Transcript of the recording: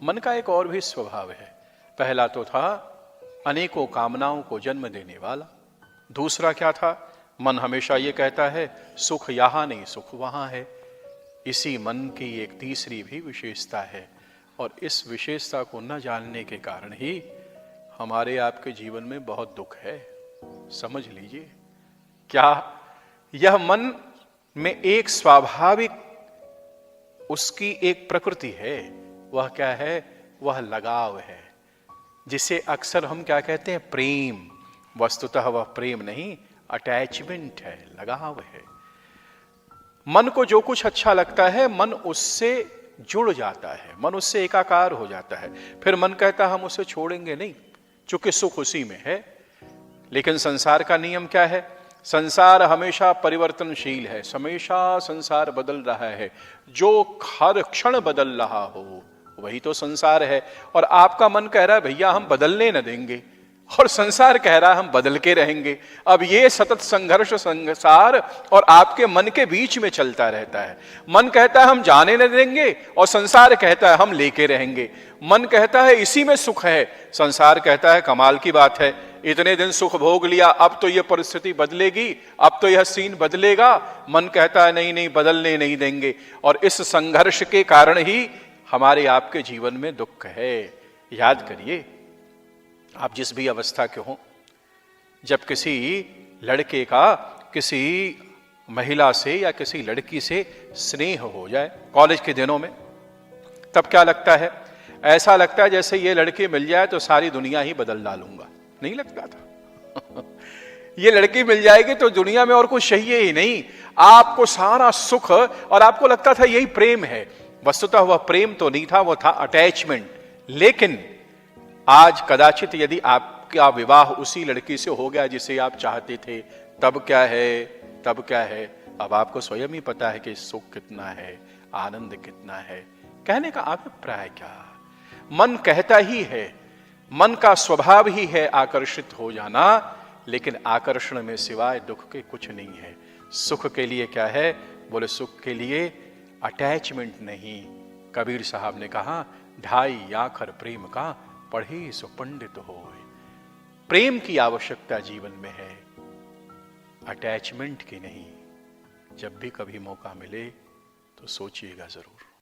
मन का एक और भी स्वभाव है। पहला तो था अनेकों कामनाओं को जन्म देने वाला। दूसरा क्या था? मन हमेशा ये कहता है सुख यहां नहीं सुख वहां है। इसी मन की एक तीसरी भी विशेषता है, और इस विशेषता को न जानने के कारण ही हमारे आपके जीवन में बहुत दुख है। समझ लीजिए, क्या यह मन में एक स्वाभाविक उसकी एक प्रकृति है। वह क्या है? वह लगाव है, जिसे अक्सर हम क्या कहते हैं? प्रेम। वस्तुतः वह प्रेम नहीं, अटैचमेंट है, लगाव है। मन को जो कुछ अच्छा लगता है मन उससे जुड़ जाता है, मन उससे एकाकार हो जाता है। फिर मन कहता है हम उसे छोड़ेंगे नहीं, चूंकि सुख उसी में है। लेकिन संसार का नियम क्या है? संसार हमेशा परिवर्तनशील है, हमेशा संसार बदल रहा है। जो हर क्षण बदल रहा हो वही तो संसार है। और आपका मन कह रहा है भैया हम बदलने न देंगे, और संसार कह रहा है हम बदल के रहेंगे। अब ये सतत संघर्ष संसार और आपके मन के बीच में चलता रहता है। मन कहता है हम जाने न देंगे, और संसार कहता है हम लेके रहेंगे। मन कहता है इसी में सुख है, संसार कहता है कमाल की बात है, इतने दिन सुख भोग लिया, अब तो यह परिस्थिति बदलेगी, अब तो यह सीन बदलेगा। मन कहता है नहीं नहीं, बदलने नहीं देंगे। और इस संघर्ष के कारण ही हमारे आपके जीवन में दुख है। याद करिए, आप जिस भी अवस्था के हो, जब किसी लड़के का किसी महिला से या किसी लड़की से स्नेह हो जाए कॉलेज के दिनों में, तब क्या लगता है? ऐसा लगता है जैसे ये लड़की मिल जाए तो सारी दुनिया ही बदल डालूंगा। नहीं लगता था? ये लड़की मिल जाएगी तो दुनिया में और कुछ चाहिए ही नहीं, आपको सारा सुख, और आपको लगता था यही प्रेम है। वस्तुतः वह प्रेम तो नहीं था, वह था अटैचमेंट। लेकिन आज कदाचित यदि आपका विवाह उसी लड़की से हो गया जिसे आप चाहते थे, तब क्या है? तब क्या है? अब आपको स्वयं ही पता है कि सुख कितना है, आनंद कितना है। कहने का अभिप्राय क्या? मन कहता ही है, मन का स्वभाव ही है आकर्षित हो जाना, लेकिन आकर्षण में सिवाय दुख के कुछ नहीं है। सुख के लिए क्या है? बोले सुख के लिए अटैचमेंट नहीं। कबीर साहब ने कहा ढाई आखर प्रेम का पढ़े सो पंडित होए। प्रेम की आवश्यकता जीवन में है, अटैचमेंट की नहीं। जब भी कभी मौका मिले तो सोचिएगा जरूर।